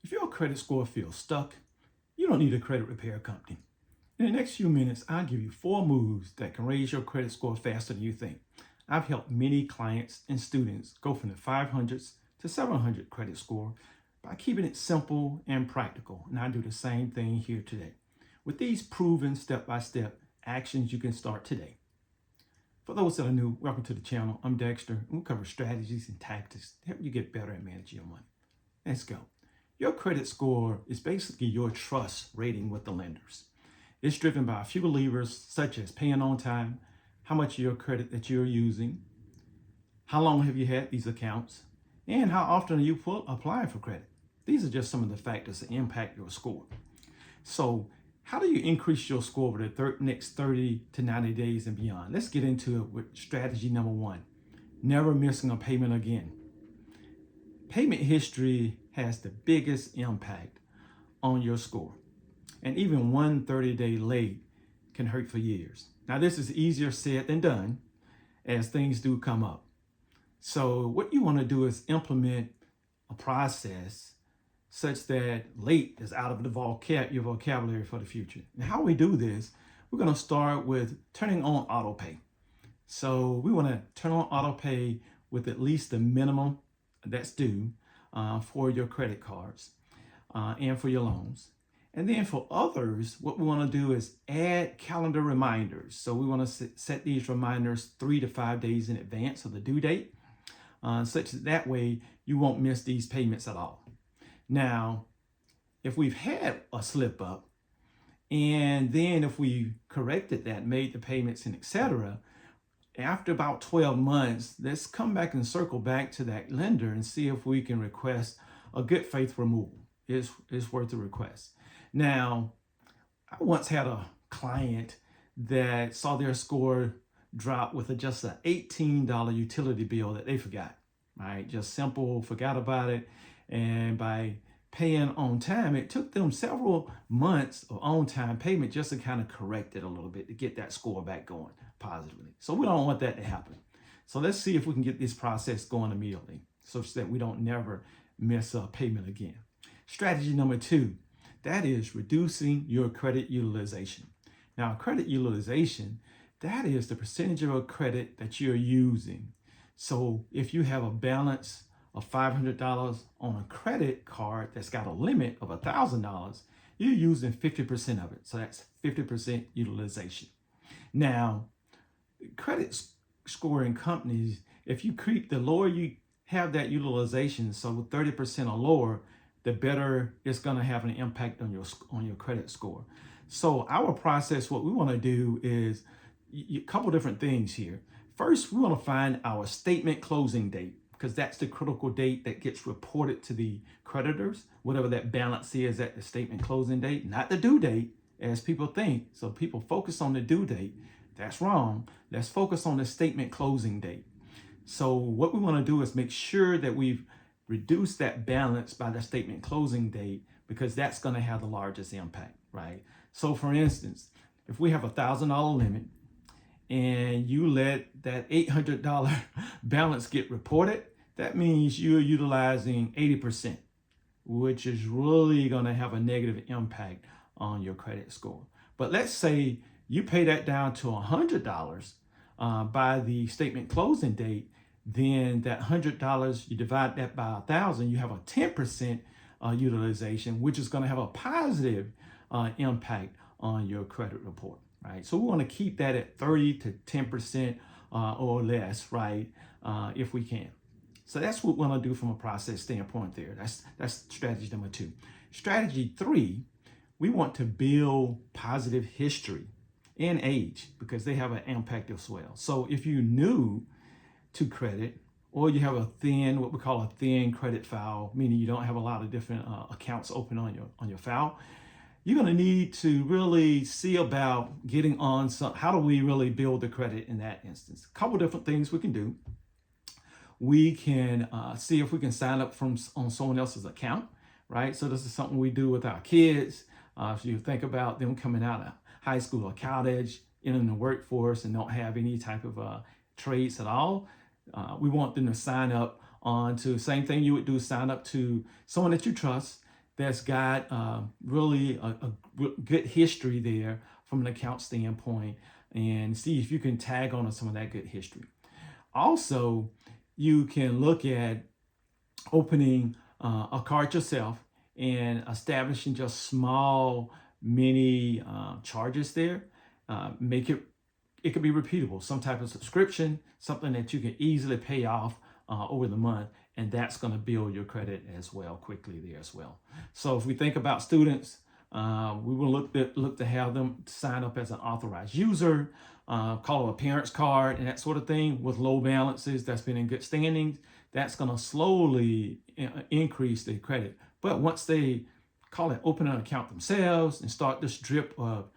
If your credit score feels stuck, you don't need a credit repair company. In the next few minutes, I'll give you 4 moves that can raise your credit score faster than you think. I've helped many clients and students go from the 500s to 700 credit score by keeping it simple and practical. And I do the same thing here today. With these proven step-by-step actions, you can start today. For those that are new, welcome to the channel. I'm Dexter, and we'll cover strategies and tactics to help you get better at managing your money. Let's go. Your credit score is basically your trust rating with the lenders. It's driven by a few levers such as paying on time, how much of your credit that you're using, how long have you had these accounts, and how often are you applying for credit. These are just some of the factors that impact your score. So how do you increase your score over the next 30 to 90 days and beyond? Let's get into it with strategy number 1, never missing a payment again. Payment history has the biggest impact on your score. And even one 30-day late can hurt for years. Now, this is easier said than done as things do come up. So what you want to do is implement a process such that late is out of your vocabulary for the future. And how we do this, we're going to start with turning on auto pay. So we want to turn on auto pay with at least the minimum that's due for your credit cards and for your loans. And then for others, what we want to do is add calendar reminders. So we want to set these reminders 3 to 5 days in advance of the due date, such that way you won't miss these payments at all. Now, if we've had a slip up, and then if we corrected that, made the payments and etc., after about 12 months, let's come back and circle back to that lender and see if we can request a good faith removal. It's worth the request. Now, I once had a client that saw their score drop with just an $18 utility bill that they forgot, right? Just simple, forgot about it. And by paying on time, it took them several months of on-time payment just to kind of correct it a little bit to get that score back going positively. So we don't want that to happen. So let's see if we can get this process going immediately so that we don't never miss a payment again. Strategy number 2, that is reducing your credit utilization. Now, credit utilization, that is the percentage of a credit that you're using. So if you have a balance of $500 on a credit card that's got a limit of $1,000, you're using 50% of it. So that's 50% utilization. Now, credit scoring companies, if you creep, the lower you have that utilization, so 30% or lower, the better it's going to have an impact on your credit score. So our process, what we want to do is a couple different things here. First, we want to find our statement closing date, because that's the critical date that gets reported to the creditors, whatever that balance is at the statement closing date, not the due date, as people think. So people focus on the due date. That's wrong. Let's focus on the statement closing date. So what we want to do is make sure that we've reduced that balance by the statement closing date, because that's going to have the largest impact, right? So for instance, if we have $1,000 limit and you let that $800 balance get reported, that means you're utilizing 80%, which is really going to have a negative impact on your credit score. But let's say you pay that down to $100 by the statement closing date, then that $100, you divide that by 1,000, you have a 10% utilization, which is going to have a positive impact on your credit report, right? So we want to keep that at 30 to 10% or less, right, if we can. So that's what we want to do from a process standpoint there. That's strategy number 2. Strategy 3, we want to build positive history and age, because they have an impact as well. So if you're new to credit, or you have what we call a thin credit file, meaning you don't have a lot of different accounts open on your file, you're going to need to really see about getting on how do we really build the credit in that instance. A couple different things we can do. We can see if we can sign up on someone else's account, right? So this is something we do with our kids. If you think about them coming out of high school or college, in the workforce, and don't have any type of trades at all, we want them to sign up on to same thing you would do, sign up to someone that you trust, that's got really a good history there from an account standpoint, and see if you can tag on to some of that good history. Also, you can look at opening a card yourself and establishing just small mini charges there. Make it could be repeatable, some type of subscription, something that you can easily pay off over the month, and that's going to build your credit as well quickly there as well. So if we think about students, we will look to have them sign up as an authorized user, call it a parent's card and that sort of thing with low balances that's been in good standings. That's going to slowly increase their credit. But once they call it open an account themselves and start this drip of,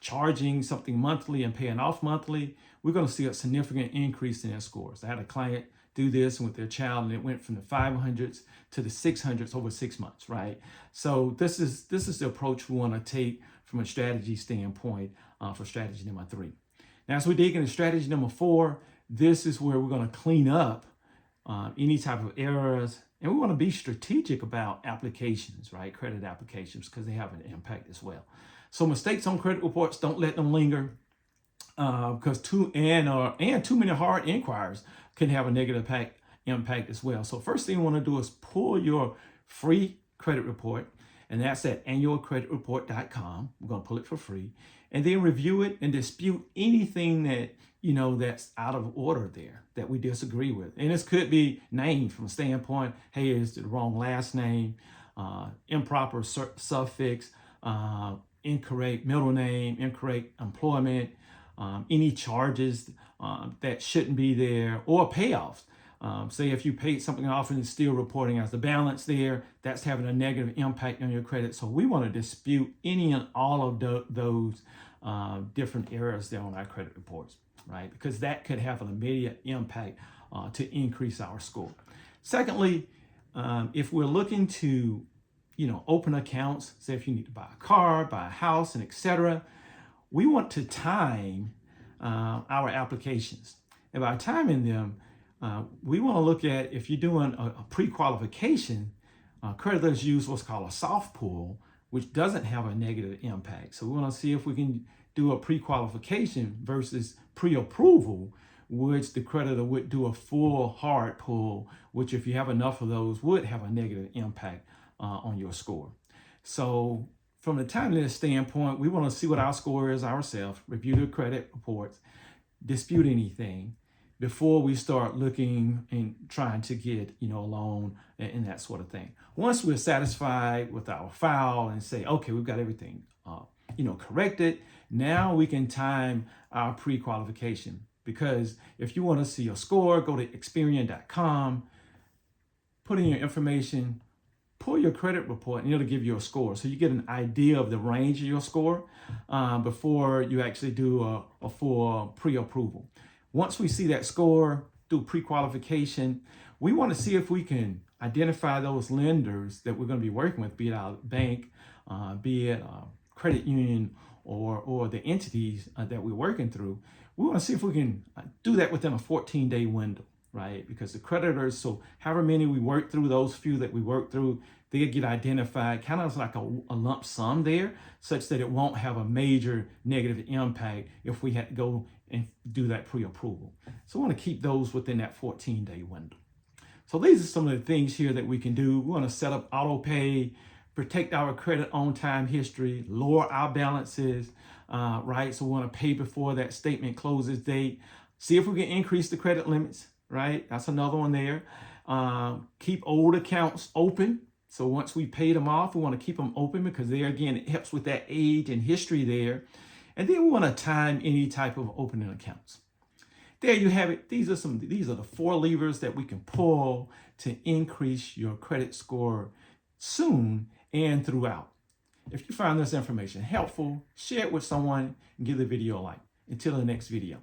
charging something monthly and paying off monthly, we're going to see a significant increase in their scores. I had a client do this with their child, and it went from the 500s to the 600s over 6 months, right? So this is the approach we want to take from a strategy standpoint for strategy number 3. Now, as we dig into strategy number 4, this is where we're going to clean up any type of errors, and we want to be strategic about applications, right? Credit applications, because they have an impact as well. So mistakes on credit reports, don't let them linger, because too many hard inquiries can have a negative impact as well. So first thing you want to do is pull your free credit report, and that's at annualcreditreport.com. We're going to pull it for free, and then review it and dispute anything that that's out of order there that we disagree with. And this could be named from a standpoint, hey, is the wrong last name, improper suffix, incorrect middle name, incorrect employment, any charges that shouldn't be there, or payoffs. Say if you paid something off and it's still reporting as the balance there, that's having a negative impact on your credit. So we want to dispute any and all of those different errors there on our credit reports, right? Because that could have an immediate impact to increase our score. Secondly, if we're looking to open accounts, say if you need to buy a car, buy a house, and etc., we want to time our applications. And by timing them, we want to look at, if you're doing a pre-qualification, creditors use what's called a soft pull, which doesn't have a negative impact. So we want to see if we can do a pre-qualification versus pre-approval, which the creditor would do a full hard pull, which if you have enough of those would have a negative impact on your score. So from the timeliness standpoint, we want to see what our score is ourselves, review the credit reports, dispute anything before we start looking and trying to get a loan and that sort of thing. Once we're satisfied with our file and say, okay, we've got everything corrected, now we can time our pre-qualification. Because if you want to see your score, go to Experian.com, put in your information, pull your credit report, and it'll give you a score. So you get an idea of the range of your score before you actually do a full pre-approval. Once we see that score, do pre-qualification, we want to see if we can identify those lenders that we're going to be working with, be it our bank, be it a credit union, or the entities that we're working through. We want to see if we can do that within a 14-day window, right? Because the creditors, so however many we work through, those few that we work through, they get identified kind of like a lump sum there, such that it won't have a major negative impact if we had to go and do that pre-approval. So we want to keep those within that 14-day window. So these are some of the things here that we can do. We want to set up auto pay, protect our credit on time history, lower our balances, right? So we want to pay before that statement closes date. See if we can increase the credit limits, right? That's another one there. Keep old accounts open. So once we paid them off, we want to keep them open because there again, it helps with that age and history there. And then we want to time any type of opening accounts. There you have it. These are the 4 levers that we can pull to increase your credit score soon and throughout. If you found this information helpful, share it with someone and give the video a like. Until the next video.